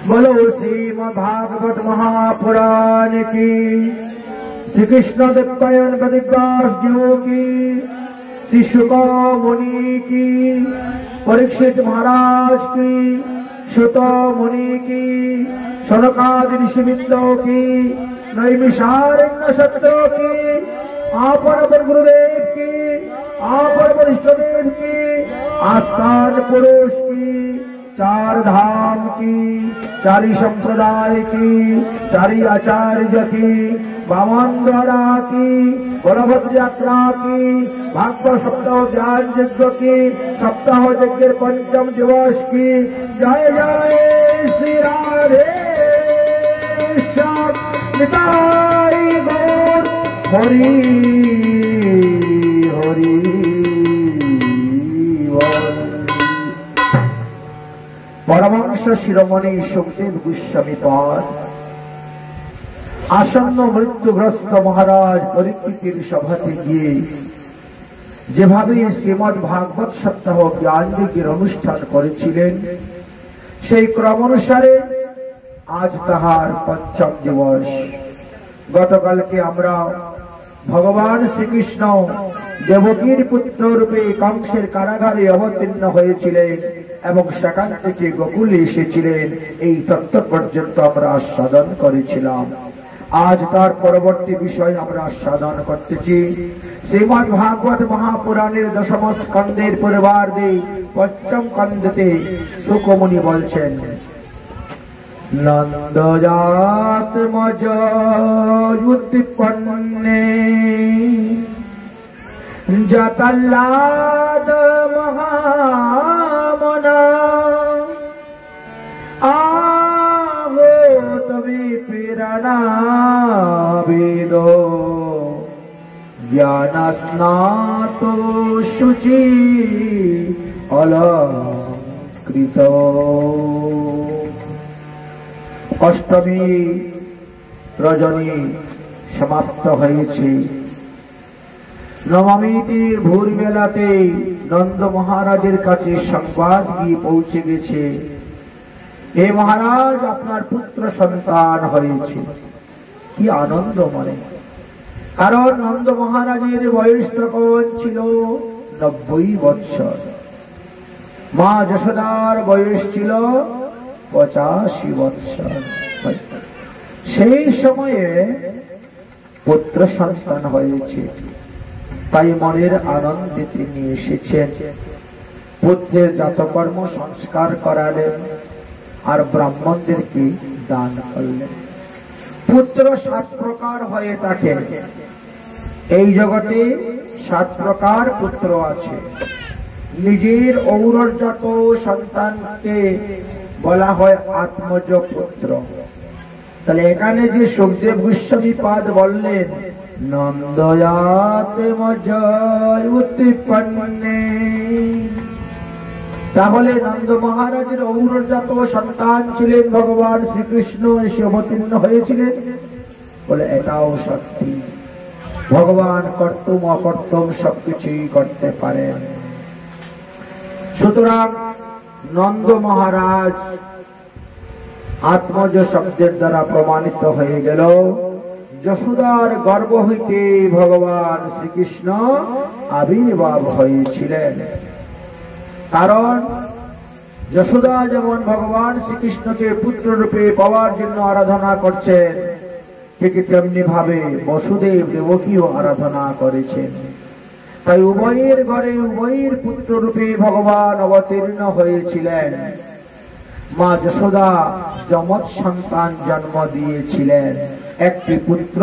बोलो श्रीमद्भागवत महापुराण की, श्री कृष्ण देवपायन वेदव्यास जीवों की, श्री शुक मुनि की, परीक्षित महाराज की, सुत मुनि की, सनकादि ऋषिवृंदों की, नैमिषारण्य सत्रों की, आपन गुरुदेव की, आपन वरिष्ठ देव की, आस्थान पुरुष की, चार धाम की, चारि संप्रदाय की, चारि आचार्य की, बामन द्वारा की, बलभद्र यात्रा की, भागवत सप्ताह ज्ञान यज्ञ की, सप्ताह यज्ञ पंचम दिवस की। जय जय श्री राधे श्याम निताई गौर हरि हरि। परमहंस शिरोमणि सुखदेव गोस्वामी पाद आसन्न मृत्युग्रस्त महाराज परीक्षितेर सभाते गिये जेभाবে শ্রীমদ্ ভাগবত সপ্তাহ জ্ঞান যজ্ঞের অনুষ্ঠান করেছিলেন, সেই ক্রম অনুসারে আজ তাহার পঞ্চম দিবস। গতকালকে আমরা ভগবান শ্রীকৃষ্ণ দেবকীর পুত্র রূপে কংসের কারাগারে অবতীর্ণ হয়েছিলেন এবং সেখান থেকে গোকুলে এসেছিলেন, এই তত্ত্ব পর্যন্ত আমরা আস্বাদন করেছিলাম। আজ তার পরবর্তী বিষয় আমরা আস্বাদন করতেছি। শ্রীমদ্ ভাগবত মহাপুরাণের দশম স্কন্ধের পূর্বার্ধে পঞ্চম স্কন্ধে শুক মুনি বলছেন, নন্দজাত মজ উৎপন্নে জতাল্লাদ মহামনা আহো তবে প্রেরণা বেদ জ্ঞান স্নাত শুচি অলঙ্কৃত। অষ্টমী রজনী সমাপ্ত হয়েছে। নবমীটির ভোরবেলাতে নন্দ মহারাজের কাছে সংবাদ গিয়ে পৌঁছে গেছে, হে মহারাজ, আপনার পুত্র সন্তান হয়েছে। কি আনন্দ মনে, কারণ নন্দ মহারাজের বয়স তখন ছিল 90 বৎসর, মা যশোদার বয়স ছিল 85 বৎসর। সেই সময়ে পুত্র সন্তান হয়েছে, তাই মনের আনন্দে তিনি এসেছেন। পুত্রের জাতকর্ম সংস্কার করালেন আর ব্রাহ্মণদেরকে দান করলেন। পুত্র 7 প্রকার হয়ে থাকে। এই জগতে 7 প্রকার পুত্র আছে। নিজের ঔরজাত সন্তানকে বলা হয় আত্মজ পুত্র। তাহলে এখানে যে সুখদেব গোস্বামী পাদ বললেন নন্দজাত মজ উৎপন্নে, তাহলে নন্দ মহারাজের ঔরজাত সন্তান ছিলেন ভগবান শ্রীকৃষ্ণ, এসে অবতীর্ণ হয়েছিলেন। বলে এটাও সত্যি, ভগবান কর্তুম অকর্তুম সবকিছুই করতে পারেন। সুতরাং নন্দ মহারাজ আত্মজ শব্দের দ্বারা প্রমাণিত হয়ে গেল। যশোদার গর্ভ হইতে ভগবান শ্রীকৃষ্ণ আবির্ভাব হয়েছিলেন। কারণ যশোদা যেমন ভগবান শ্রীকৃষ্ণকে পুত্র রূপে পাওয়ার জন্য আরাধনা করছেন, ঠিক তেমনি ভাবে বসুদেব দেবকীও আরাধনা করেছেন। তাই উভয়ের ঘরে উভয়ের পুত্র রূপে ভগবান অবতীর্ণ হয়েছিলেন। মা যশোদা যমজ সন্তান জন্ম দিয়েছিলেন, একটি পুত্র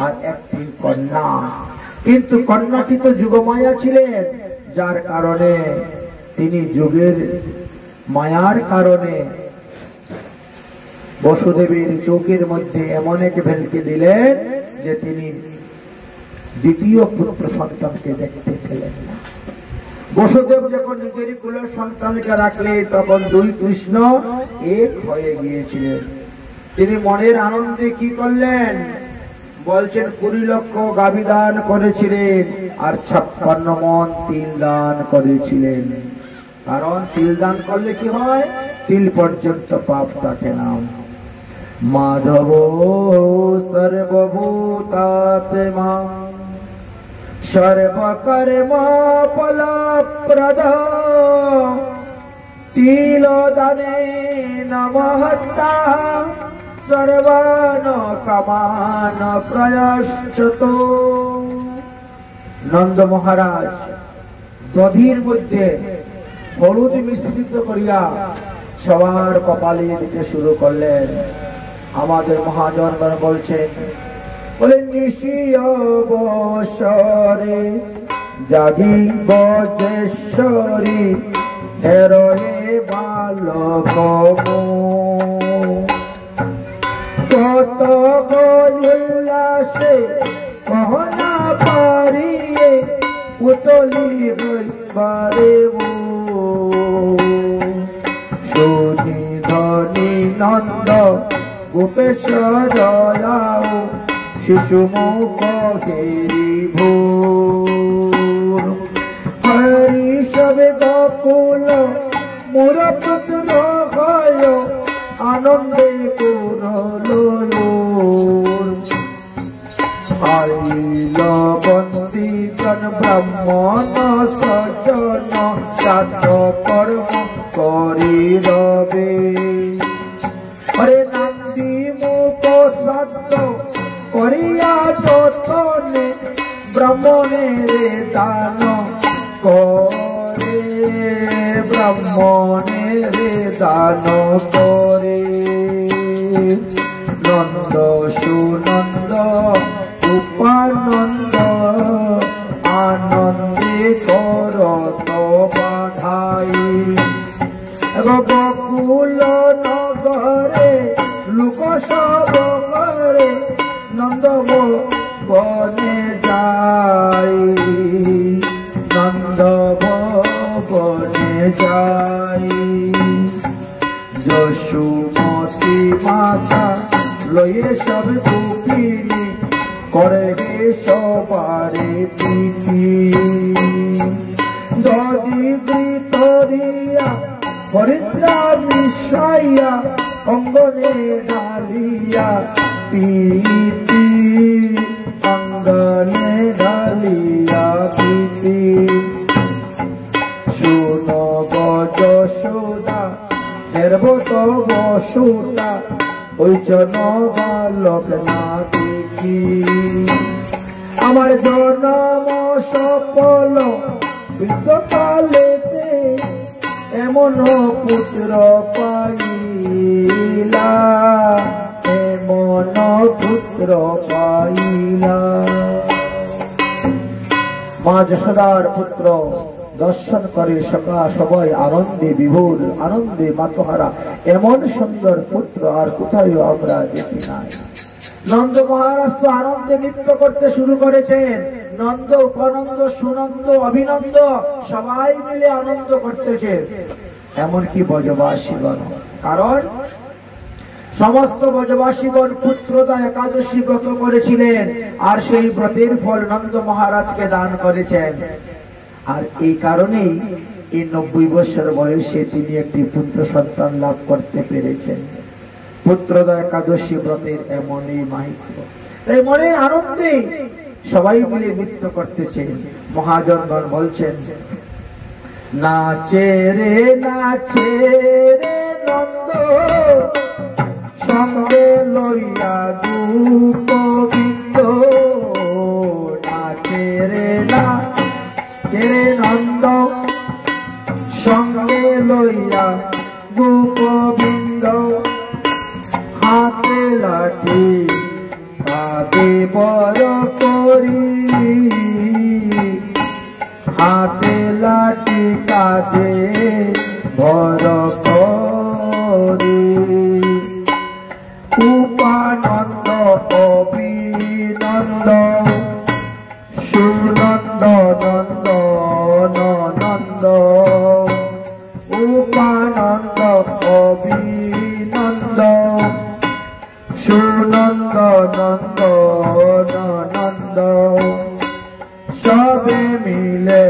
আর একটি কন্যা। কিন্তু কন্যাটি তো যুগমায়া ছিলেন, যার কারণে তিনি যুগের মায়ার কারণে বসুদেবের চোখের মধ্যে এমন এক ভেলকে দিলেন যে তিনি দ্বিতীয় পুত্র সন্তানকে দেখতে পেলেন না। বসুদেব যখন নিজের কুলের সন্তানকে রাখলেন, তখন দুই কৃষ্ণ এক হয়ে গিয়েছিলেন। তিনি মনের আনন্দে কি করলেন বলছেন, 20 লক্ষ গাভী দান করেছিলেন আর 56 মণ তিল দান করেছিলেন। কারণ তিল দান করলে কি হয়, তিল পর্যন্ত পাপ কাটে না। মাধব সর্বভূতাত্মা সর্বকর্ম ফলপ্রদ তিলদানে নমহত্তা সর্বান কামান প্রয়শ্চতো। নন্দ মহারাজ দধির মধ্যে হলুদ মিশ্রিত করিয়া সবার কপালে দিতে শুরু করলেন। আমাদের মহাজনগণ বলছেন, বলেন নিশি অবসরে জাগি বজেশ্বরী হেরয়ে বালক কত উল্লাসে কহনা পারিয়ে উতলি হইবারে সুনি ধনী নন্দ গোপেশ্বর শিশু মুখ ঘেরি ভোর হরি সবে গকুল মোর পুত্র হয় আনন্দে করল আইল বন্দী জন ব্রাহ্মণ সজন শ্রাদ্ধ কর্ম করি রবে। হরে নন্দী মুখ শ্রাদ্ধ করিয়া যতনে ব্রাহ্মণের দান করে, ব্রাহ্মণের দান করে। নন্দ সুনন্দ উপানন্দ আনন্দে করত বাধাই। বকুল নগরে লোক সব করে নন্দ বনে যাই, নন্দ বনে যাই। যশোমতী মাতা লয়ে সব গোপিনী করে সবারে প্রীতি। যদি ভিতরিয়া হরিদ্রা মিশাইয়া অঙ্গনে ঢালিয়া প্রীতি, অঙ্গনে ঢালিয়া প্রীতি। শুনব যশোদা হেরবত বসুদা ওই জন বালক না দেখি। আমার জনম সফল বিদ্যকালেতে এমন পুত্র পাইলা, এমন পুত্র পাইলা। মা যশোদার পুত্র দর্শন করে সবাই আনন্দে বিভোর, আনন্দে মাতহারা। এমন সুন্দর পুত্র আর কোথায় আমরা দেখি নাই। নন্দ মহারাজ তো আনন্দে নৃত্য করতে শুরু করেছেন। নন্দ উপনন্দ সুনন্দ অভিনন্দ সবাই মিলে আনন্দ করতেছে, এমনকি ব্রজবাসীগণ। কারণ সমস্ত ব্রজবাসীগণ পুত্রদা একাদশী ব্রত করেছিলেন, আর সেই ব্রতের ফল নন্দ মহারাজকে দান করেছেন। আর এই কারণেই এই 90 বছর বয়সে তিনি একটি পুত্র সন্তান লাভ করতে পেরেছেন। পুত্রদা একাদশী ব্রতের এমনই মাহাত্ম্য। তাই মনে আনন্দে সবাই মিলে নৃত্য করতেছেন। মহাজনগণ বলছেন, নাচে রে নন্দ সঙ্গে লইয়া গোপবিন্দ। নাচে রে নন্দ সঙ্গে লইয়া গোপবিন্দ। হাতে লাঠি কাঁধে বড় করি, হাতে লাঠি কাঁধে বড় করি। উপানন্দ অভিনন্দ সুনন্দ নন্দ নন্দ। উপানন্দ অভিনন্দ সুনন্দ নন্দ নন্দ। সবে মিলে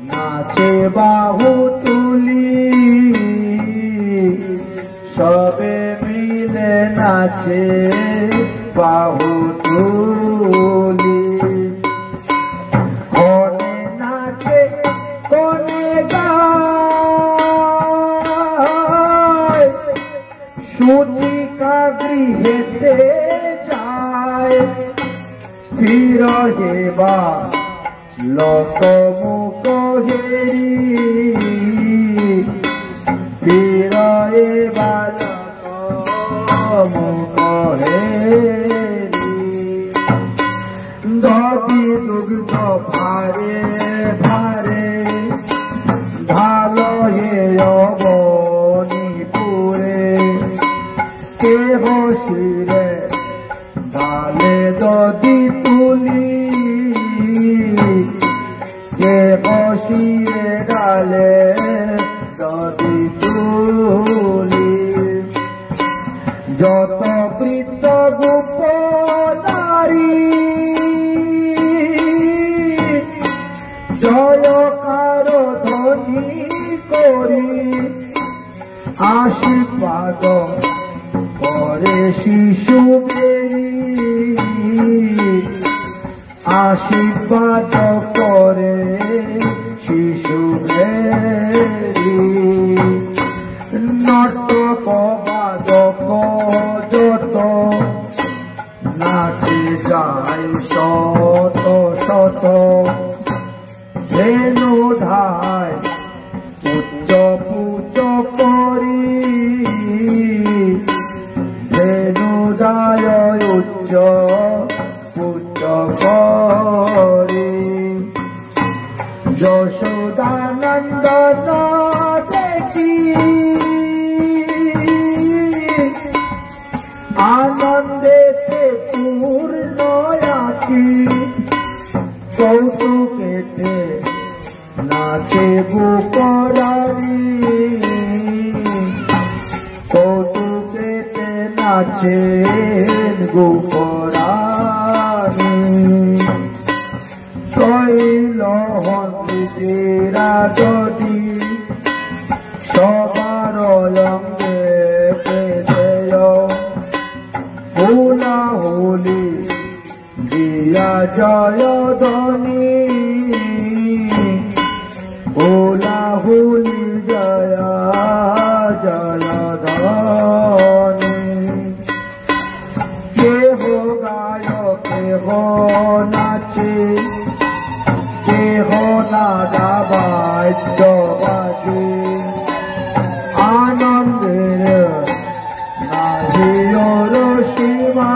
নাচে বাহু তুলি, সবে মিলে নাচে বাহু তুলি, কনে নাচে কনে গায়, সুতিকা গৃহেতে যায়, ফিরহে বা লোকমুখ হেরি, ফিরহে বা লোকমুখ হেরি। দবি দুগ্ধ ভারে ভারে ভালো হে অবনীপুরে, কে বসিরে ডালে দদি তুলি, কে বসিরে ডালে দদি তুলি। যত বৃত্ত গোপনারী জয়কার ধ্বনি করি, আশীর্বাদ করে শিশু বেরি, আশীর্বাদ করে শিশু বেরি। নর্তক বাদক যত নাচে যায় শত শত, ধেনু ধায় উচ্চ পুচ করি, ধেনু ধায় উচ্চ পুচ করি। যশোদানন্দন দেখি আনন্দেতে পূর্ণ আঁকি, কৌতুকেতে নাচে গোপরারি, কৌতুকেতে নাচে গোপরারি। শৈল হন্দিরা যদি সবার অঙ্গে পেতেয়, হুলা হুলি দিয়া জয় ধ্বনি, হুলা হুলি জয় জয় ধ্বনি। কেহ গায় কেহ নাচে, কেহ নাদা বাদ্য বাজে, আনন্দের নাহির সীমা,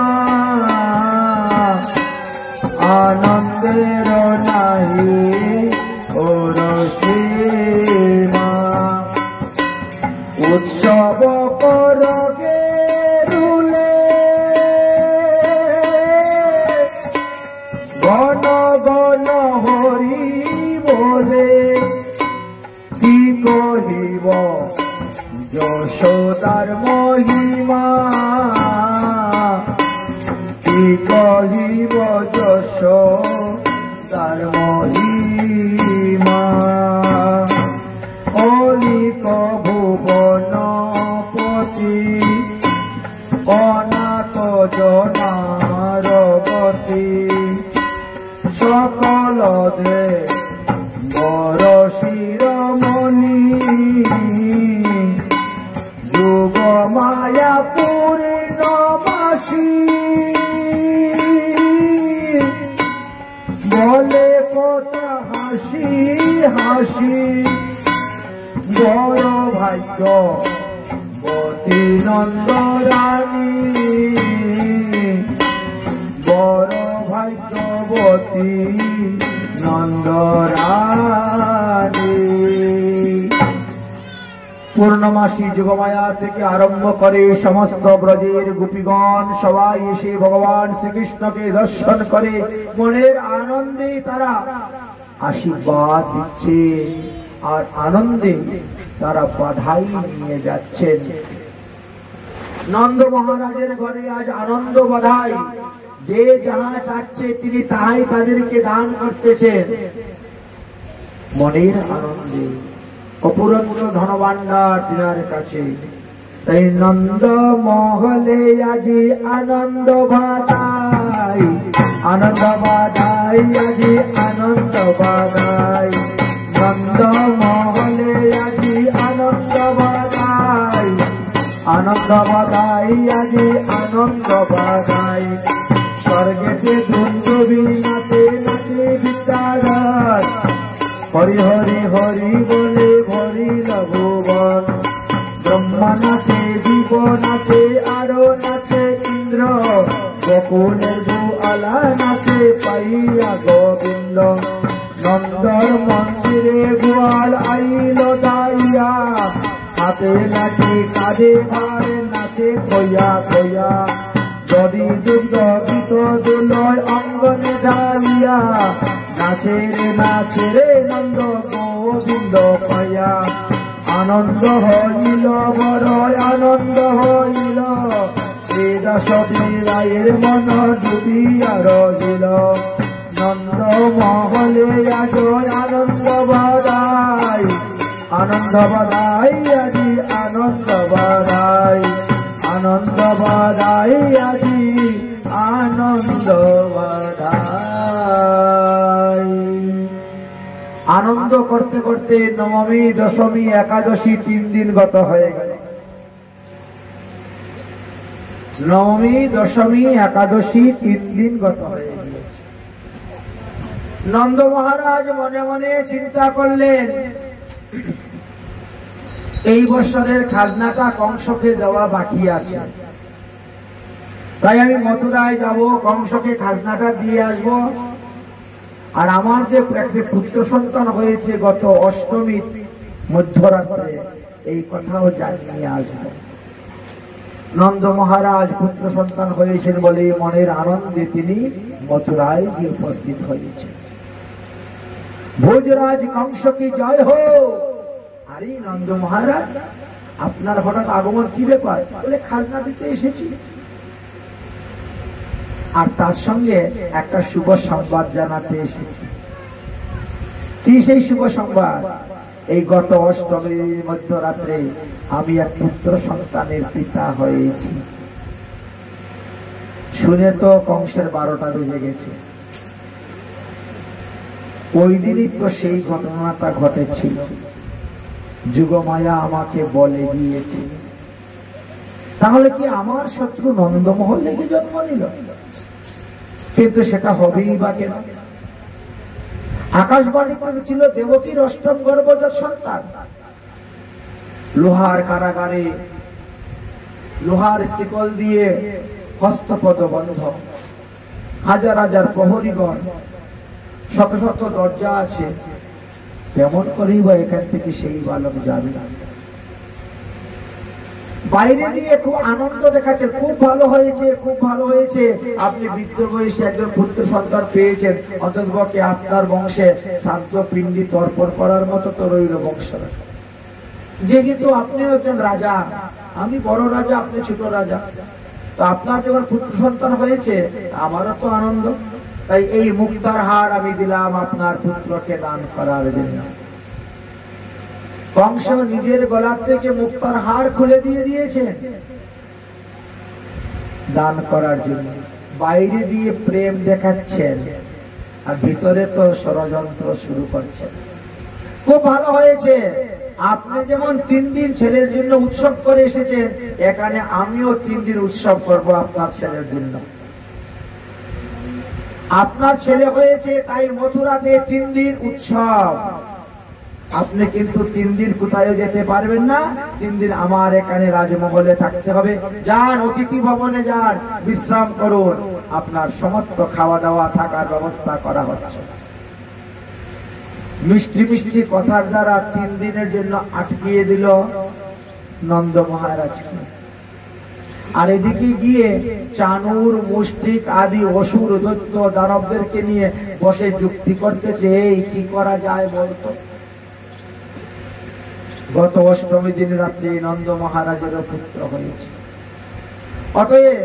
আনন্দের নাহি ওর সীমা। উৎসব করগে রুলে গণ গণ হরি বলে, কি কহিব যশোদার মহিমা, কি কহিব যশোদার মহিমা। অলিক ভুবনপতি অনাথ জনার গতি, সকল দে বড় শিরমণি, যুগ মায়া পূর্ণবাসী। বলে কথা হাসি হাসি, বড় ভাগ্য বতী নন্দরানী, বড় ভাগ্যবতী নন্দরানী। পূর্ণমাসী যুগমায়া থেকে আরম্ভ করে সমস্ত ব্রজের গোপীগণ সবাই এসে ভগবান শ্রীকৃষ্ণকে দর্শন করে মনের আনন্দে তারা আশীর্বাদ দিচ্ছে, আর আনন্দে তারা বাধাই নিয়ে যাচ্ছেন। নন্দ মহারাজের ঘরে আজ আনন্দ বাধাই, যে যাহা চাচ্ছে তিনি তাহাই তাদেরকে দান করতেছেন। মনের আনন্দে অপুরন্ত ধনভাণ্ডার তিনার কাছে, এই নন্দ মহলে আজি আনন্দ বাদাই, আনন্দ বাদাই আজি আনন্দ বাদাই, নন্দ মহলে আজি আনন্দ বাদাই, আনন্দ বাদাই আজি আনন্দ বাদাই। স্বর্গেতে দুন্দুবি নাচে নাচে বিদ্যাধর, হরি হরি হরি বলে ভরিল ভুবন। ব্রহ্মা নাচে, জীব নাচে, আরো নাচে ইন্দ্র, বকুলের দুয়ালা নাচে পাইয়া গোবিন্দ। নন্দর মন্দিরে গোয়াল আইল দাইয়া, হাতে লাঠি কাঁধে ভার নাচে খইয়া খইয়া। যদি যুদ্ধ গীত দুলয় অঙ্গনে দাঁড়িয়া, নাচে রে নাচে রে নন্দ গোবিন্দ পাইয়া। আনন্দ হইল বড় আনন্দ হইল, এ দশ রায়ের মন ডুবিয়া রহিল। নন্দ মহলে আজ আনন্দ বাদাই, আনন্দ বাদাই আজি আনন্দ বাদাই, আনন্দ বাদাই আজি আনন্দ বাদাই। আনন্দ করতে করতে নবমী, দশমী, একাদশী 3 দিন গত হয়ে গেল। নবমী, দশমী, একাদশী 3 দিন গত হয়ে গিয়েছে। নন্দ মহারাজ মনে মনে চিন্তা করলেন, এই বছরের খাজনাটা কংসকে দেওয়া বাকি আছে, তাই আমি মথুরায় যাব, কংসকে খাজনাটা দিয়ে আসব। আর আমার যে একটা পুত্র সন্তান হয়েছে গত অষ্টমী মধ্যরাত্রে, এই কথাও জানিয়ে আসবো। নন্দ মহারাজ পুত্র সন্তান হয়েছেন বলে মনের আনন্দে তিনি মথুরায় গিয়ে উপস্থিত হয়েছেন। ভোজরাজ কংস কি জয় হোক। আরে নন্দ মহারাজ, আপনার হঠাৎ আগমন কি ব্যাপার? বলে খাজনা দিতে এসেছি, আর তার সঙ্গে একটা শুভ সংবাদ জানাতে এসেছি। কি সেই শুভ সংবাদ? এই গত অষ্টমীর মধ্যরাত্রে আমি এক পুত্র সন্তানের পিতা হয়েছি। শুনে তো কংসের 12টা বেজে গেছে। ওই দিনই তো সেই ঘটনাটা ঘটেছিল, যুগমায়া আমাকে বলে দিয়েছে। তাহলে কি আমার শত্রু নন্দমহল লেগে জন্ম নিল? কিন্তু সেটা হবেই বা কেন? আকাশবাণী করেছিল দেবকীর অষ্টম গর্ভজাত সন্তান। লোহার কারাগারে লোহার শিকল দিয়ে হস্তপদ বন্ধ, হাজার হাজার প্রহরীগণ, শত শত দরজা আছে। কেমন করেই বা এখান থেকে সেই বালক যাবে? বাইরে দিয়ে খুব আনন্দ দেখাচ্ছে, খুব ভালো হয়েছে, খুব ভালো হয়েছে, আপনি বৃদ্ধ বয়সে একজন পুত্র সন্তান পেয়েছেন, অন্ততপক্ষে আপনার বংশে শান্ত পিণ্ডি তর্পণ করার মতো তো রইল বংশ। যেহেতু আপনিও একজন রাজা, আমি বড় রাজা, আপনি ছোট রাজা, তো আপনার যখন পুত্র সন্তান হয়েছে আমারও তো আনন্দ। তাই এই মুক্তার হার আমি দিলাম আপনার পুত্রকে দান করার জন্য। কংস নিজের গলার থেকে মুক্তার হার খুলে দিয়ে দিয়েছেন দান করার জন্য। বাইরে দিয়ে প্রেম দেখাচ্ছেন আর ভিতরে তো ষড়যন্ত্র শুরু করছেন। খুব ভালো হয়েছে, আপনি যেমন 3 দিন ছেলের জন্য উৎসব করে এসেছেন, এখানে আমিও 3 দিন উৎসব করব আপনার ছেলের জন্য। আপনার ছেলে হয়েছে তাই মথুরাতে 3 দিন উৎসব। আপনি কিন্তু 3 দিন কোথায় যেতে পারবেন না, 3 দিন আমার এখানে রাজমহলে থাকতে হবে। যান, অতিথি ভবনে যান, বিশ্রাম করুন, আপনার সমস্ত খাওয়া দাওয়া থাকার ব্যবস্থা করা হচ্ছে। মিষ্টি মিষ্টি কথার দ্বারা 3 দিনের জন্য আটকিয়ে দিল নন্দ মহারাজকে। আর এদিকে গিয়ে চানুর, মুষ্টিক আদি অসুর, দৈত্য, দানবদেরকে নিয়ে বসে যুক্তি করতেছে, এই কি করা যায় বলতো। গত অষ্টমী দিন রাত্রে নন্দ মহারাজের পুত্র হয়েছে। অতএব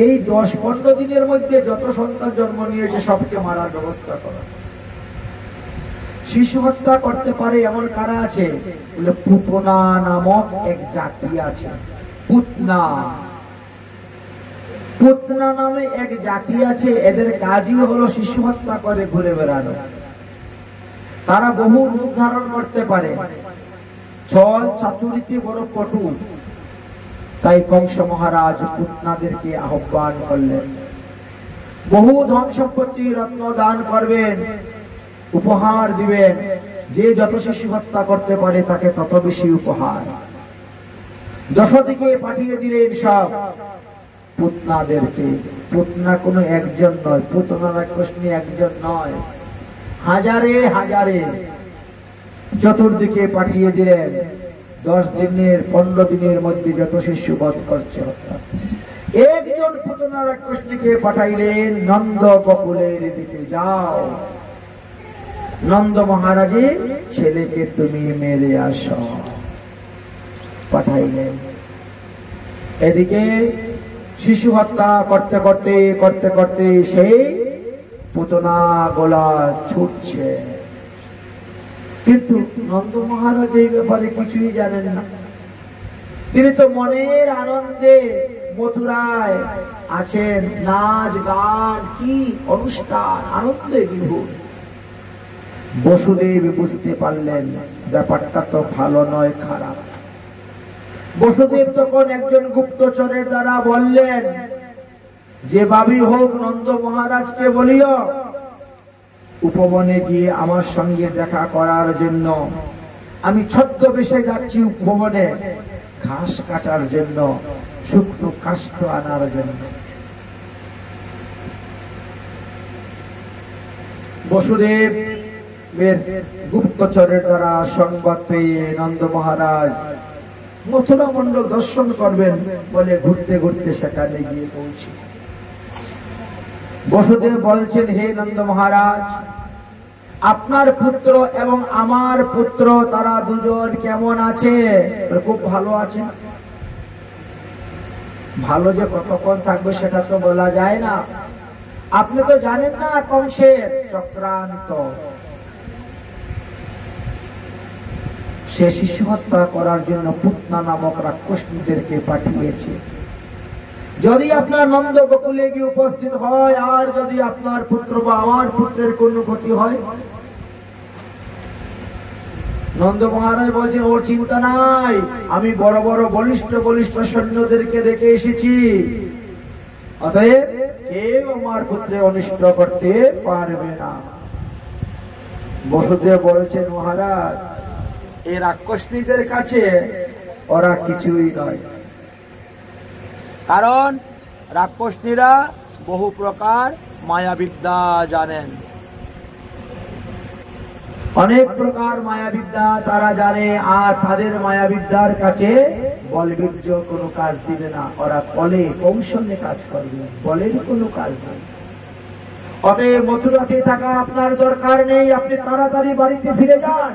এই 10-15 দিনের মধ্যে যত সন্তান জন্ম নিয়েছে সবকে মারার ব্যবস্থা করা। শিশু হত্যা করতে পারে এমন কারা আছে? বলে পুতনা নামক এক জাতি আছে। পুতনা পুতনা নামে এক জাতি আছে, এদের কাজই হলো শিশু হত্যা করে ঘুরে বেড়ানো। তারা বহু রূপ ধারণ করতে পারে, ছল চাতুরিতে বড় পটু। তাই কংস মহারাজ পুতনাদেরকে আহ্বান করলেন, বহু ধন সম্পত্তি রত্ন দান করবেন, উপহার দিবেন, যে যত শিশু হত্যা করতে পারে তাকে তত বেশি উপহার। দশদিকে পাঠিয়ে দিলেন সব পুতনাদেরকে। পুতনা কোনো একজন নয়, পুতনা রাক্ষসী একজন নয়, হাজারে হাজারে চতুর্দিকে পাঠিয়ে দিলেন। 10 দিনের 15 দিনের মধ্যে যত শিশু বধ করছে হত্যা। একজন পুতনা রাক্ষসীকে পাঠাইলেন, নন্দ বকুলের দিকে যাও, নন্দ মহারাজের ছেলেকে তুমি মেরে আসো। পাঠাইলেন। এদিকে শিশু হত্যা করতে করতে করতে করতে সেই পুতনা গোলা ছুটছে, কিন্তু নন্দ মহারাজ এই ব্যাপারে কিছুই জানেন না। তিনি তো মনের আনন্দে মথুরায় আছেন, নাচ গান কি অনুষ্ঠান, আনন্দে বিভোর। বসুদেব বুঝতে পারলেন ব্যাপারটা তো ভালো নয়, খারাপ। বসুদেব তখন একজন গুপ্তচরের দ্বারা বললেন, যে ভাবি হোক নন্দ মহারাজকে বলিও উপবনে গিয়ে আমার সঙ্গে দেখা করার জন্য। আমি ছদ্মবেশে যাচ্ছি উপবনে ঘাস কাটার জন্য, শুকনো কাষ্ঠ আনার জন্য। বসুদেব গুপ্তচরের দ্বারা সংবাদ পেয়ে নন্দ মহারাজ মথুরা মন্ডল দর্শন করবেন বলে ঘুরতে ঘুরতে সেখানে গিয়ে পৌঁছে। বসুদেব বলছেন, হে নন্দ মহারাজ, আপনার পুত্র এবং আমার পুত্র তারা দুজন কেমন আছে? খুব ভালো আছে। ভালো যে কতক্ষণ থাকবে সেটা তো বলা যায় না। আপনি তো জানেন না কংসের চক্রান্ত। সে শিশু হত্যা করার জন্য পুতনা নামক রাক্ষসীদেরকে পাঠিয়েছে। যদি আপনার নন্দ বকুলে গিয়ে উপস্থিত হয়, আর যদি আপনার পুত্র বা আমার পুত্রের কোন ক্ষতি হয়। নন্দ মহারাজ বলছেন, ওর চিন্তা নাই, আমি বড় বড় বলিষ্ঠ বলিষ্ঠ সৈন্যদেরকে দেখে এসেছি, অতএব কেউ আমার পুত্রে অনিষ্ট করতে পারবে না। বসুদেব বলেছেন, মহারাজ এই রাক্ষসীদের কাছে ওরা কিছুই নয়, কারণ রাক্ষসীরা বহু প্রকার মায়াবিদ্যা জানেন, অনেক প্রকার মায়াবিদ্যা তারা জানে। আর তাদের মায়াবিদ্যার কাছে বলবীর্য কোনো কাজ দিবে না, ওরা বলে কৌশলে কাজ করবে, বলের কোনো কাজ নেই। অতএব মথুরাতে থাকা আপনার দরকার নেই, আপনি তাড়াতাড়ি বাড়িতে ফিরে যান।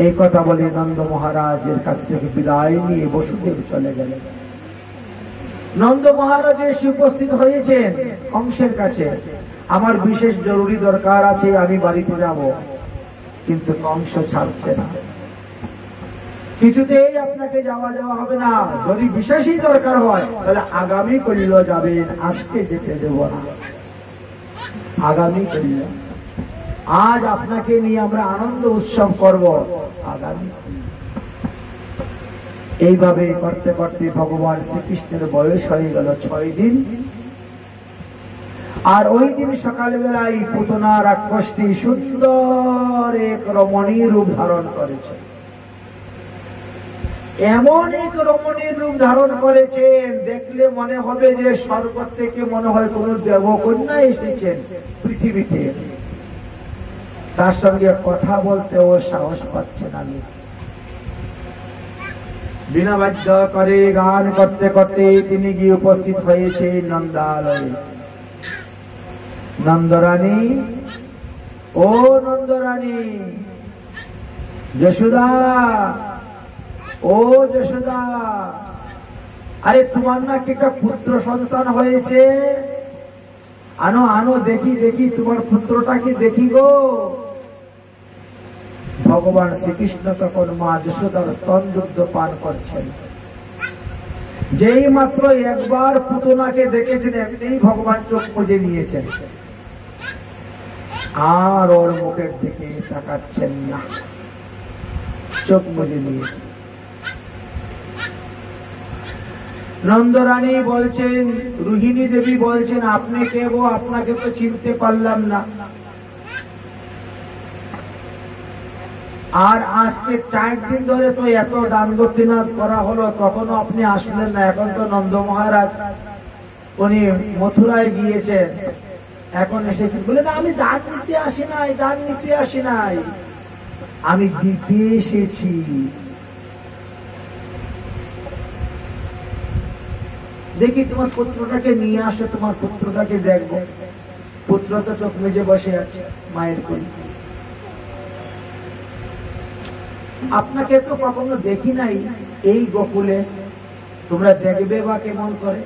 এই কথা বলে নন্দ মহারাজের কাছ থেকে বিদায় নিয়ে বসুদেব চলে গেলেন। নন্দ মহারাজ এসে উপস্থিত হয়েছেন কংসের কাছে, আমার বিশেষ জরুরি দরকার আছে, আমি বাড়িতে যাব। কিন্তু কংস ছাড়ছে না, কিছুতেই আপনাকে যাওয়া হবে না। যদি বিশেষই দরকার হয় তাহলে আগামী করিল যাবেন, আজকে যেতে দেব না, আগামী করিল। আজ আপনাকে নিয়ে আমরা আনন্দ উৎসব করব, আগামী। এইভাবে করতে করতে ভগবান শ্রীকৃষ্ণের বয়স হয়ে গেল 6 দিন। আর ওই দিন সকালবেলায় পুতনা রাক্ষসটি সুন্দর এক রমণী রূপ ধারণ করেছে। এমন এক রমণী রূপ ধারণ করেছেন, দেখলে মনে হবে যে স্বর্গ থেকে মনে হয় কোন দেবকন্যা এসেছেন পৃথিবীতে। তার সঙ্গে কথা বলতে ও সাহস পাচ্ছে না। বিনা বাদ্য করে গান করতে করতে তিনি গিয়ে উপস্থিত হয়েছে নন্দালয়ে। নন্দরানী, ও নন্দরানী, যশোদা, ও যশোদা, আরে তোমার নাকি একটা পুত্র সন্তান হয়েছে, আনো আনো, দেখি দেখি তোমার পুত্রটাকে দেখি গো। ভগবান শ্রীকৃষ্ণ তখন মা যশোদার স্তন দুগ্ধ পান করছেন। যেই মাত্র একবার পুতনাকে দেখেছেন, এমনি ভগবান চোখ মুজে নিয়েছেন, আর ওর মুখের দিকে তাকাচ্ছেন না, চোখ মুজে নিয়েছেন। নন্দরানী বলছেন, রোহিণী দেবী বলছেন, আপনি কে গো? আপনাকে তো চিনতে পারলাম না। আর আজকে 4 দিন ধরে তো এত দান দক্ষিণা করা হলো, তখনও আপনি আসলেন না। এখন তো নন্দ মহারাজ উনি মথুরায় গিয়েছেন, এখন এসেছেন। বলে না, আমি দান নিতে আসি নাই, দান নিতে আসি নাই, আমি দিতে এসেছি। দেখি তোমার পুত্রটাকে নিয়ে আসো, তোমার পুত্রটাকে দেখবো। পুত্র তো চোখ মেজে বসে আছে মায়ের কোলে। আপনাকে তো কখনো দেখি নাই এই গোকুলে, তোমরা দেখবে বা কেমন করে?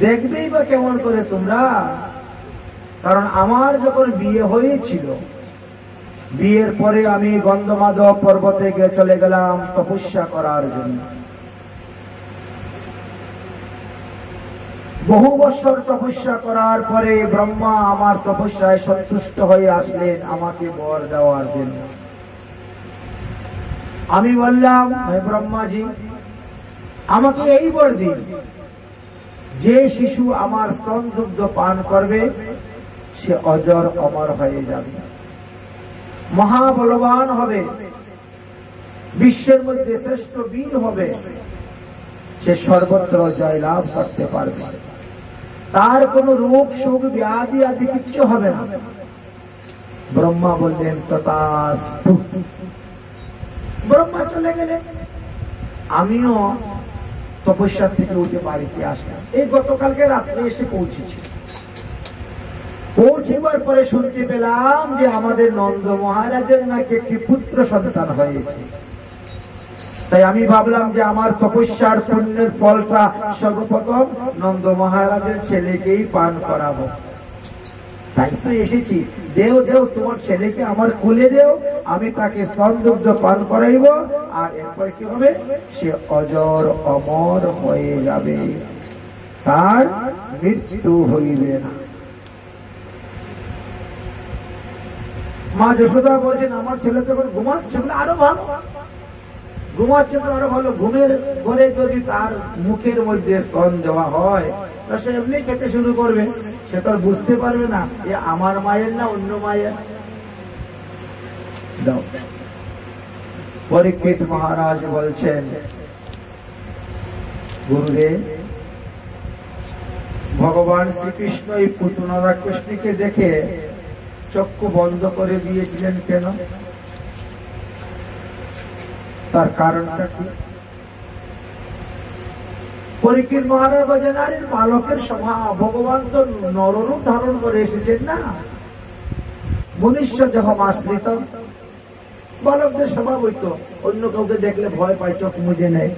দেখবেই বা কেমন করে তোমরা? কারণ আমার যখন বিয়ে হয়েছিল, বিয়ের পরে আমি গন্ধমাধব পর্বতে গিয়ে চলে গেলাম তপস্যা করার জন্য। বহু বছর তপস্যা করার পরে ব্রহ্মা আমার তপস্যায় সন্তুষ্ট হয়ে আসলেন আমাকে বর দেওয়ার জন্য। আমি বললাম, ব্রহ্মাজি, আমাকে এই বর দিন, যে শিশু আমার স্তন দুগ্ধ পান করবে সে অজর অমর হয়ে যাবে, মহাবলবান হবে, বিশ্বের মধ্যে শ্রেষ্ঠ বীর হবে, সে সর্বত্র জয়লাভ করতে পারবে, তার কোন রোগ শোক ব্যাধি আদি কিচ্ছু হবে না। ব্রহ্মা বললেন তথাস্তু। ব্রহ্মা চলে গেলেন। আমিও তপস্যা থেকে উঠে বাড়িতে আসলাম। এই গতকালকে রাত্রে এসে পৌঁছেছি। পৌঁছিবার পরে শুনতে পেলাম যে আমাদের নন্দ মহারাজের নাকি একটি পুত্র সন্তান হয়েছে। তাই আমি ভাবলাম যে আমার তপস্যার পুণ্যের ফলটা সর্বপ্রথম নন্দ মহারাজের ছেলেকেই পান করাবো। তাই তো এসেছি। দেও দেও, তোমার ছেলেকে আমার কোলে দেও, আমি তাকে স্তন দুগ্ধ পান করাইব, আর এরপর কি হবে? সে অজর অমর হয়ে যাবে, তার মৃত্যু হইবে না। মা যশোদা বলছেন, আমার ছেলে তখন ঘুমাচ্ছে, আরো ভালো ঘুমাচ্ছে, তো আরো ভালো। ঘুমের ঘরে যদি তার মুখের মধ্যে স্তন দেওয়া হয়, তা সে এমনি খেতে শুরু করবে, সে তো বুঝতে পারবে না যে আমার মায়ের না অন্য মায়ের। পরীক্ষিত মহারাজ বলছেন, গুরুদেব, ভগবান শ্রীকৃষ্ণ এই পুতনা রাক্ষসীকে দেখে চক্ষু বন্ধ করে দিয়েছিলেন কেন? তার কারণটা কি? পরীক্ষিত মহারাজ বলেন, আরে বালকের স্বভাব, ভগবান তো নররূপ ধারণ করে এসেছেন না, মনুষ্য যখন আশ্রিত, বালকদের স্বভাব হইতো অন্য কাউকে দেখলে ভয় পায়, চোখ মুজে নেয়।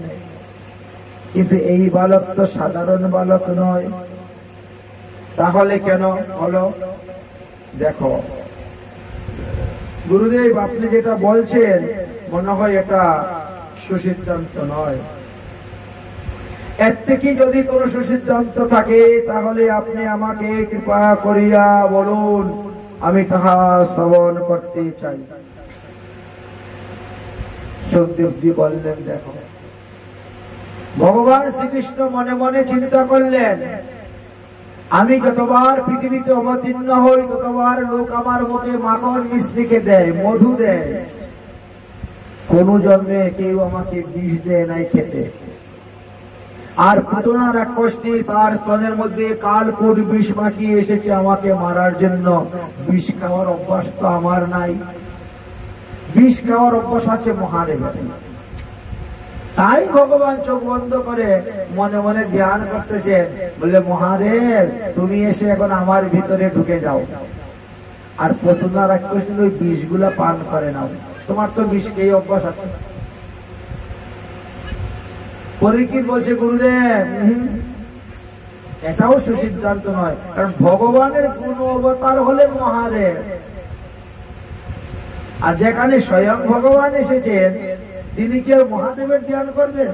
কিন্তু এই বালক তো সাধারণ বালক নয়। তাহলে কেন হলো? দেখো গুরুদেব, আপনি যেটা বলছেন মনে হয় এটা সুসিদ্ধান্ত নয়। এর থেকে যদি কোনো সুসিদ্ধান্ত থাকে তাহলে আপনি আমাকে কৃপা করিয়া বলুন, আমি তাহা শ্রবণ করতে চাই। সুখদেবজি বললেন, দেখো, ভগবান শ্রীকৃষ্ণ মনে মনে চিন্তা করলেন, আমি যতবার পৃথিবীতে অবতীর্ণ হই ততবার লোক আমার মুখে মাখন মিশ্রিকে দেয়, মধু দেয়, কোন জন্মে কেউ আমাকে বিষ দেয় নাই খেতে। আর পুতনা রাক্ষসটি তার স্তনের মধ্যে কালকূট বিষ মাখিয়ে এসেছে আমাকে মারার জন্য। বিষ খাওয়ার অভ্যাস তো আমার নাই, বিষ খাওয়ার অভ্যাস আছে মহাদেবের। তাই ভগবান চোখ বন্ধ করে মনে মনে ধ্যান করতেছেন, বলে, মহাদেব তুমি এসে এখন আমার ভিতরে ঢুকে যাও, আর পুতনা রাক্ষসী ওই বিষগুলা পান করে নাও, তোমার তো বিষ খেয়ে অভ্যাস আছে। পরীক্ষিত বলছে, গুরুদেব এটাও সুসিদ্ধান্ত নয়, কারণ ভগবানের কোন অবতার হলেন মহাদেব, আর যেখানে স্বয়ং ভগবান এসেছেন তিনি কি আর মহাদেবের ধ্যান করবেন?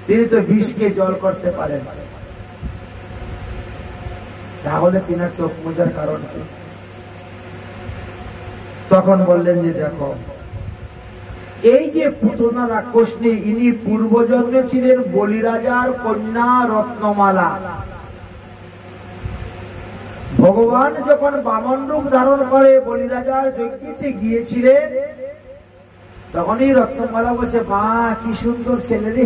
তিনি তো বিষকে জল করতে পারেন, তাহলে তিনার চোখ মোজার কারণ কি? তখন বললেন যে দেখো, এই যে পুতনা রাক্ষসী ইনি পূর্বজন্মে ছিলেন বলিরাজার কন্যা রত্নমালা। ভগবান যখন বামন রূপ ধারণ করে বলিরাজার যজ্ঞতে গিয়েছিলেন, তখনই রত্নমালা বলছে, বাহ কি সুন্দর ছেলে রে,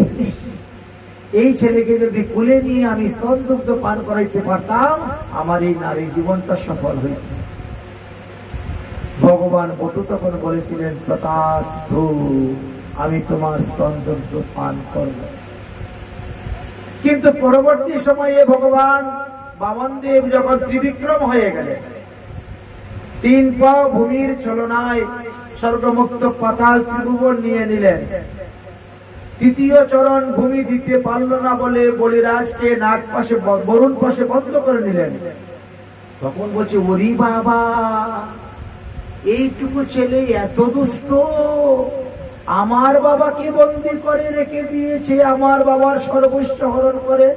এই ছেলেকে যদি কুলে নিয়ে আমি স্তন দুগ্ধ পান করাইতে পারতাম, আমার এই নারী জীবনটা সফল হইত। ভগবান বটু তখন বলেছিলেন, তথাস্তু, আমি তোমার স্তন দুগ্ধ পান করব। কিন্তু পরবর্তী সময়ে ভগবান বামনদেব যখন ত্রিবিক্রম হয়ে গেলেন, 3 পা ভূমির ছলনায় স্বর্গমুক্ত পাতাল ত্রিভুবন নিয়ে নিলেন, 3য় চরণ ভূমি দিতে পারল না বলে বলিরাজকে নাগ পাশে বরুণ পাশে বন্ধ করে নিলেন। তখন বলছে, ওরি বাবা, এইটুকু ছেলে এত দুষ্ট, আমার বাবাকে বন্দী করে রেখে দিয়েছে, আমার বাবার সর্বস্ব হরণ করে।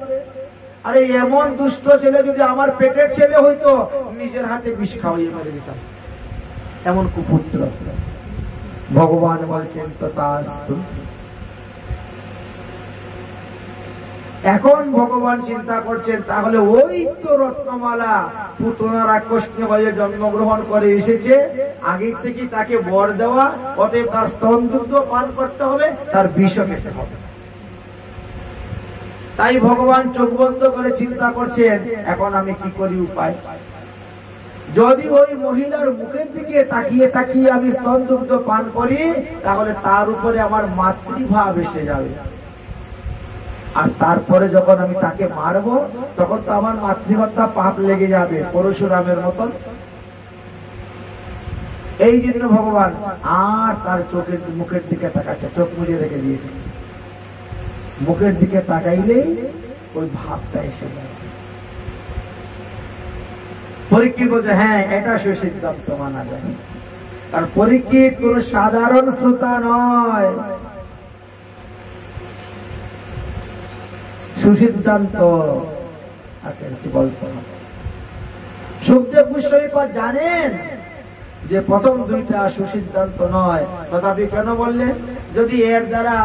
আরে এমন দুষ্ট ছেলে যদি আমার পেটের ছেলে হইতো, নিজের হাতে বিষ খাওয়াইয়ে মেরে দিতাম, এমন কুপুত্র। ভগবান বলছেন, তথাস্তু। এখন ভগবান চিন্তা করছেন, তাহলে ওই তো রত্নমালা পুতনা রাক্ষসকে হয়ে জন্মগ্রহণ করে এসেছে, আগে থেকে তাকে বর দেওয়া, অতএব তার স্তন দুগ্ধ পান করতে হবে, তার বিষ খেতে হবে। তাই ভগবান চোখ বন্ধ করে চিন্তা করছেন, এখন আমি কি করি উপায়? যদি ওই মহিলার মুখের দিকে তাকিয়ে তাকিয়ে আমি স্তন দুগ্ধ পান করি, তাহলে তার উপরে আমার মাতৃভাব এসে যাবে, আর তারপরে যখন আমি তাকে মারবো, তখন তো আমার মাতৃহত্যা পাপ লেগে যাবে পরশুরামের মতন। এই জন্য ভগবান আর তার চোখের মুখের দিকে তাকাচ্ছে, চোখ মুজে রেখে দিয়েছে। মুখের দিকে তাকাইলেই ওই ভাবটা এসে যাবে। পরীক্ষিত বলছে, হ্যাঁ এটা সুসিদ্ধান্ত মানা যায়, কারণ পরীক্ষিত কোন সাধারণ শ্রোতা নয়, সুসিদ্ধান্ত বলতে হবে। সুখদেব গোস্বামী জানেন যে প্রথম 2টা সুসিদ্ধান্ত নয়, তথাপি কেন বললেন? যদি এর দ্বারা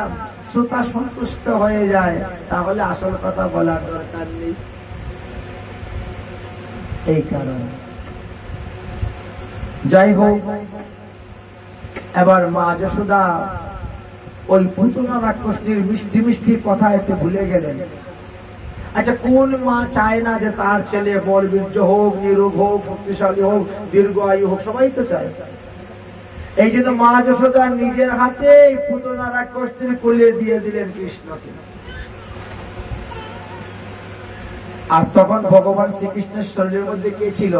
শ্রোতা সন্তুষ্ট হয়ে যায়, তাহলে আসল কথা বলার দরকার নেই। এই কারণে যাই হোক, এবার মা যশোদা ওই পুতনা রাক্ষসীর মিষ্টি মিষ্টি কথা এতে ভুলে গেলেন। আচ্ছা, কোন মা চায় না যে তার ছেলে বলবীর্য হোক, নিরোগ হোক, শক্তিশালী হোক, দীর্ঘ আয়ু হোক? সবাই তো চায়। এই জন্য মা যশোদা নিজের হাতে পুতনা রাক্ষসীর কোলে দিয়ে দিলেন কৃষ্ণকে। আর তখন ভগবান শ্রীকৃষ্ণের শরীরের মধ্যে কে ছিল?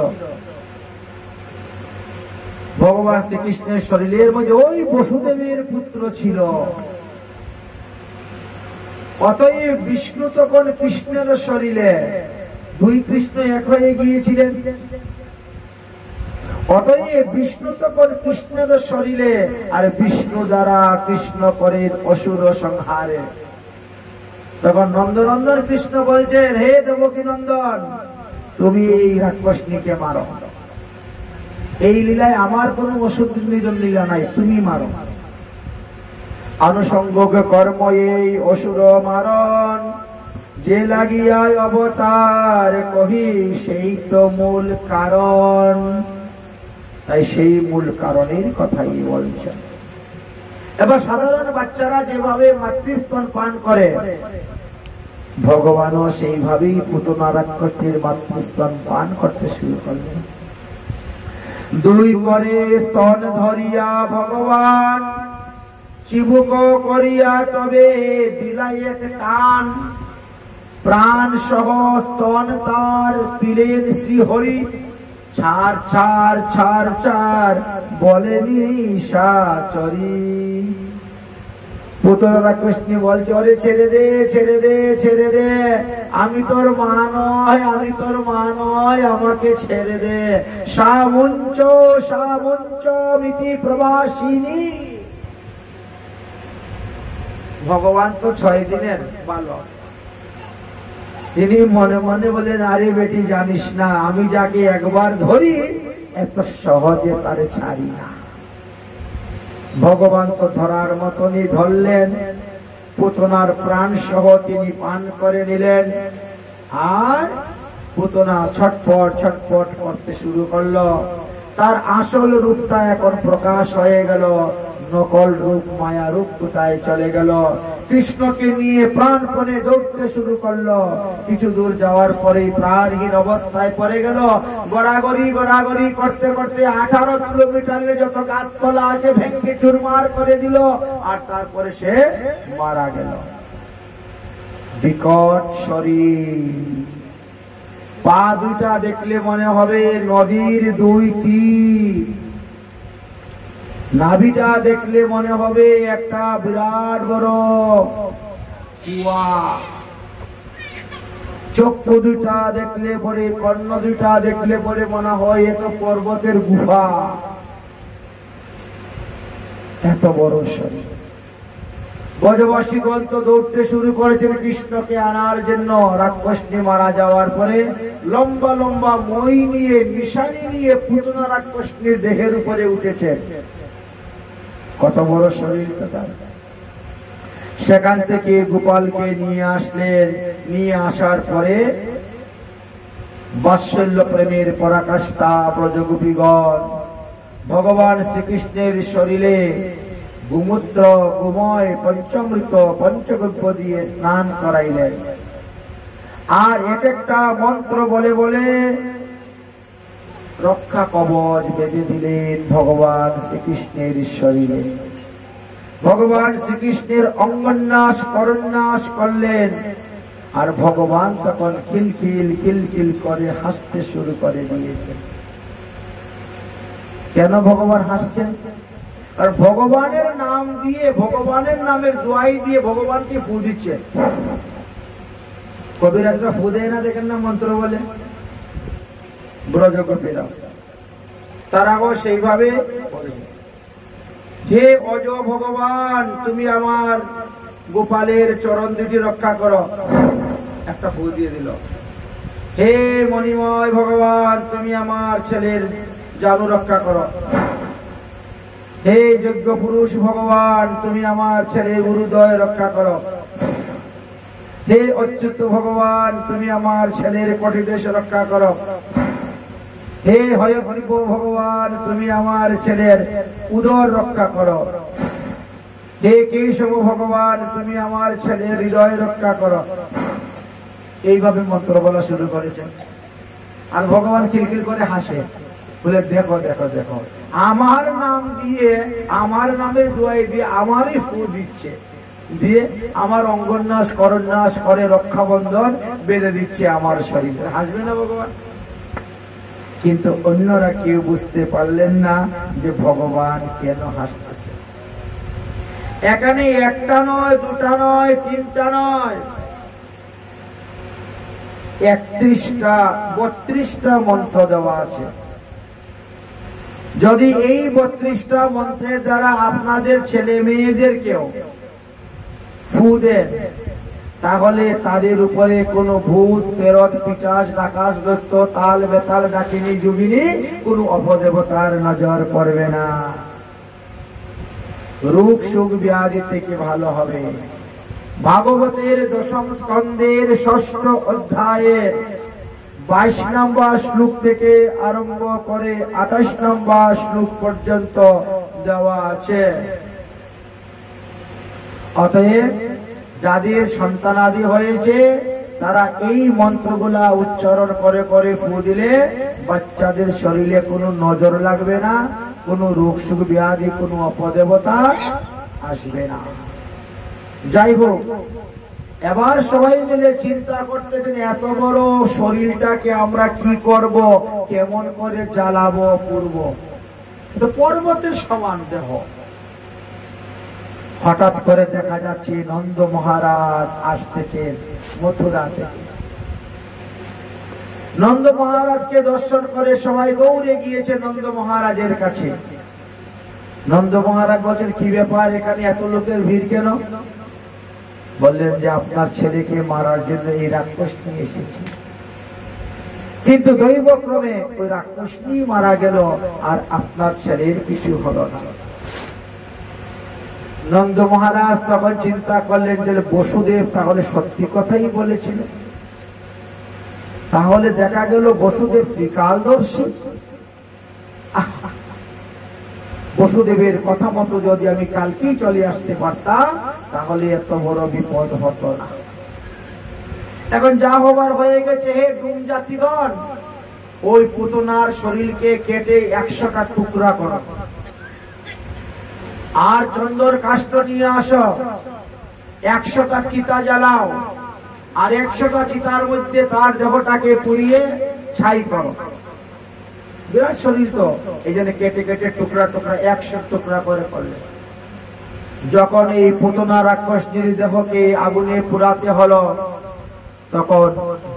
ভগবান শ্রীকৃষ্ণের শরীরের মধ্যে ওই বসুদেবের পুত্র ছিল। অতএব বিষ্ণু তখন কৃষ্ণের শরীরে, 2 কৃষ্ণ এক হয়ে গিয়েছিলেন। অতএব বিষ্ণু তখন কৃষ্ণের শরীরে, আর বিষ্ণু দ্বারা কৃষ্ণ করেন অসুর সংহারে। তখন নন্দনন্দন কৃষ্ণ বলছেন, হে দেবকী নন্দন, তুমি এই রাক্ষসীকে মারো। এই লীলায় আমার কোন অসুর নিধন লীলা নাই, তুমি মারো। আনুষঙ্গক কর্ম এই অসুর মারণ, যে লাগিয়ায় অবতার কহি সেই তো মূল কারণ। তাই সেই মূল কারণের কথাই বলছেন। এবার সাধারণ বাচ্চারা যেভাবে মাতৃস্তন পান করে, ভগবানও সেইভাবেই পুতনা রাক্ষসীর মাতৃস্তন পান করতে শুরু করলেন। 2 করে স্তন ধরিয়া ভগবান চিবুক করিয়া তবে দিলাই এক টান, প্রাণ সহ স্তন তার পিলেন শ্রীহরি, ছাড় ছাড় ছাড় ছাড় বলেনি সাচরি। পুতনা কৃষ্ণ বলছে, ওরে ছেড়ে দে, ছেড়ে দে, ছেড়ে দে, আমি তোর মা নয়, আমি তোর মা নয়, আমাকে ছেড়ে দে। সামঞ্চ সামঞ্চ মিতি প্রবাসিনী। ভগবান তো 6 দিনের বালক, তিনি মনে মনে বলেন, আরে বেটি জানিস না, আমি যাকে একবার ধরি এত সহজে তারে ছাড়ি না। ভগবান তো ধরার মতনই ধরলেন, পুতনার প্রাণ সহ তিনি পান করে নিলেন। আর পুতনা ছটফট ছটফট করতে শুরু করলো। তার আসল রূপটা এখন প্রকাশ হয়ে গেল, নকল রূপ মায়া রূপ কোথায় চলে গেল। কৃষ্ণকে নিয়ে প্রাণপণে দৌড়তে শুরু করলো। কিছু দূর যাওয়ার পরেই প্রাণহীন অবস্থায় পড়ে গেল। গড়াগড়ি গড়াগড়ি করতে করতে 18 কিলোমিটারের যত গাছপালা আছে ভেঙে চুরমার করে দিল। আর তারপরে সে মারা গেল। বিকট শরীর, পা দুইটা দেখলে মনে হবে নদীর 2 তীর, নাভিটা দেখলে মনে হবে একটা বিরাট বড় কুয়া, চক্ষু দুইটা দেখলে পরে, কর্ণ দুইটা দেখলে পরে মনে হয় এত পর্বতের গুফা। এত বড় শরীর। ব্রজবাসীগণ তো দৌড়তে শুরু করেছেন কৃষ্ণকে আনার জন্য। রাক্ষসনী মারা যাওয়ার পরে লম্বা লম্বা মই নিয়ে, নিশানি নিয়ে পুতনা রাক্ষসনীর দেহের উপরে উঠেছে। কত বড় শরীর তার। সেখান থেকে গোপালকে নিয়ে আসলেন। নিয়ে আসার পরে বাৎসল্য প্রেমের পরাকাষ্ঠা ব্রজগোপীগণ ভগবান শ্রীকৃষ্ণের শরীরে গোমূত্র, গোময়, পঞ্চামৃত, পঞ্চগব্য দিয়ে স্নান করাইলেন। আর এক একটা মন্ত্র বলে বলে রক্ষা কবচ বেঁধে দিলেন ভগবান শ্রীকৃষ্ণের শরীরে। ভগবান শ্রীকৃষ্ণের অঙ্গন্যাস করন্যাস করলেন। আর ভগবান তখন খিলখিল খিলখিল করে হাসতে শুরু করে দিয়েছেন। কেন ভগবান হাসছেন? আর ভগবানের নাম দিয়ে, ভগবানের নামের দোয়াই দিয়ে ভগবানকে ফু দিচ্ছে। কবিরাজরা ফু দেয় না, দেখেন না, মন্ত্র বলে। ব্রজগোপীরা তারাও সেইভাবে, হে অজ ভগবান, তুমি আমার গোপালের চরণ দুটি রক্ষা করো। একটা ফু দিয়ে দিল। হে মণিময় ভগবান, তুমি আমার ছেলের জানু রক্ষা করো। হে যজ্ঞ পুরুষ ভগবান, তুমি আমার ছেলের গুরুদয় রক্ষা করো। হে অচ্যুত ভগবান, তুমি আমার ছেলের কটিদেশ রক্ষা করো। হে হয়গ্রীব ভগবান, তুমি আমার ছেলের উদর রক্ষা করো। হে কেশব ভগবান, তুমি আমার ছেলের হৃদয় রক্ষা করো। এইভাবে মন্ত্র বলা শুরু করেছে। আর ভগবান খিলখিল করে হাসে, বলে দেখো দেখো দেখো, আমার নাম দিয়ে, আমার নামের দোয়াই দিয়ে আমারই ফু দিচ্ছে, দিয়ে আমার অঙ্গন্যাস করন্যাস করে রক্ষাবন্ধন বেঁধে দিচ্ছে আমার শরীরে। হাসবে না ভগবান? কিন্তু অন্যরা কেউ বুঝতে পারলেন না যে ভগবান কেন হাসতেছে। এখানে একটা নয়, দুটা নয়, তিনটা নয়, 31টা 32টা মন্ত্র দেওয়া আছে। যদি এই 32টা মন্ত্রের দ্বারা আপনাদের ছেলে মেয়েদেরকেও ফু দেন, তাহলে তাদের উপরে কোনো ভূত, প্রেরত, পিশাচ, ডাকাত, দৈত্য, তাল বেতাল, ডাকিনী, যোগিনী, কোনো অপদেবতার নজর পড়বে না। রোগ সুখ ব্যাধি থেকে ভালো হবে। ভাগবতের 10ম স্কন্ধের 6ষ্ঠ অধ্যায়ের 22 নম্বর শ্লোক থেকে আরম্ভ করে 28 নম্বর শ্লোক পর্যন্ত দেওয়া আছে। অতএব যাদের সন্তানাদি হয়েছে তারা এই মন্ত্রগুলা উচ্চারণ করে করে ফু দিলে বাচ্চাদের শরীরে কোনো নজর লাগবে না, কোনো রোগ সুখ ব্যাধি, কোনো অপদেবতা আসবে না। যাই হোক, এবার সবাই মিলে চিন্তা করতেছেন, এত বড় শরীরটাকে আমরা কি করব, কেমন করে জ্বালাবো, পুড়ব। পর্বতের সমান দেহ, হঠাৎ করে দেখা যাচ্ছে নন্দ মহারাজ আসতেছে মথুরা থেকে। নন্দ মহারাজকে দর্শন করে সবাই দৌড়ে গিয়েছে নন্দ মহারাজের কাছে। নন্দ মহারাজ বলছেন, কি ব্যাপার, এখানে এত লোকের ভিড় কেন? বললেন যে আপনার ছেলেকে মারার জন্য এই রাক্ষস নিয়ে এসেছি। কিন্তু দৈবক্রমে ওই রাক্ষসী মারা গেল, আর আপনার ছেলের কিছু হলো না। নন্দ মহারাজ তখন চিন্তা করলেন যে বসুদেব তাহলে সত্যি কথাই বলেছিলেন। তাহলে দেখা গেল বসুদেব ত্রিকালদর্শী। বসুদেবের কথা মতো যদি আমি কালকেই চলে আসতে পারতাম তাহলে এত বড় বিপদ হতো না। এখন যা হবার হয়ে গেছে। হে ডুম জাতিগণ, ওই পুতনার শরীরকে কেটে 100টা টুকরা করো, আর চন্দর কাষ্ঠ নিয়ে আসো, 100টা চিতা জ্বালাও, আর 100টা চিতার মধ্যে তার দেহটাকে পুড়িয়ে ছাই করো। বিরাট শরীর তো, এই জন্য কেটে কেটে টুকরা টুকরা 100 টুকরা করে করলে। যখন এই পুতনা রাক্ষসীর দেহকে আগুনে পুড়াতে হলো, তখন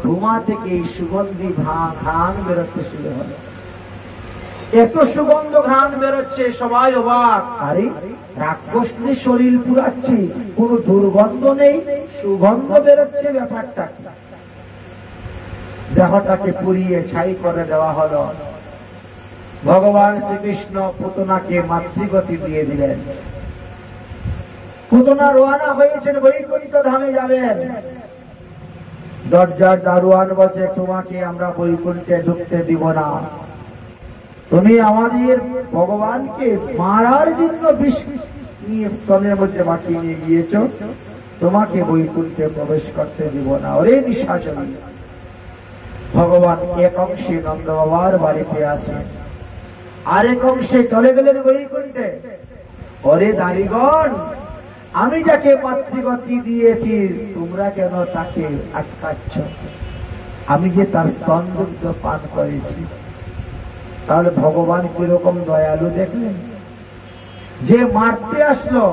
ধোঁয়া থেকে সুগন্ধি ঘ্রাণ বেরোতে শুরু হলো। এত সুগন্ধ ঘ্রাণ বেরোচ্ছে, সবাই অবাক। আরে রাক্ষসীর শরীর পুড়াচ্ছি, কোনো দুর্গন্ধ নেই, সুগন্ধ বেরোচ্ছে, ব্যাপারটা কি? দেহটাকে পুড়িয়ে ছাই করে দেওয়া হলো। ভগবান শ্রীকৃষ্ণ পুতনাকে মাতৃগতি দিয়ে দিলেন। পুতনা রওনা হয়েছেন বৈকুণ্ঠ ধামে যাবেন। দরজার দারোয়ান বলছে, তোমাকে আমরা বৈকুণ্ঠে ঢুকতে দিব না, তুমি আমাদের ভগবানকে মারার জন্য বিষ নিয়ে স্তনের মধ্যে মাখিয়ে নিয়ে গিয়েছ, তোমাকে বৈকুণ্ঠে প্রবেশ করতে দিব না। ওরে নিঃশ্বাসনী, ভগবান এক অংশে নন্দ বাবার বাড়িতে আছেন, আরেক অংশে চলে গেলেন বৈকুণ্ঠে। ওরে দারিগণ, আমি যাকে মাতৃগতি দিয়েছি তোমরা কেন তাকে আটকাচ্ছ? আমি যে তার স্তন দুগ্ধ পান করেছি। তাহলে ভগবান কিরকম দয়ালু দেখলেন, যে মারতে আসলো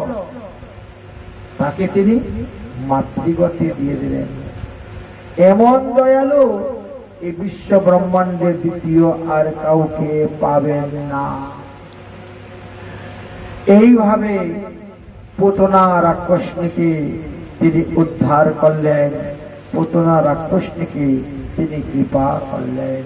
তাকে তিনি মাতৃগতি দিয়ে দিলেন। এমন দয়ালু এই বিশ্ব ব্রহ্মাণ্ডের দ্বিতীয় আর কাউকে পাবেন না। এইভাবে পুতনা রাক্ষসীকে তিনি উদ্ধার করলেন, পুতনা রাক্ষসীকে তিনি কৃপা করলেন।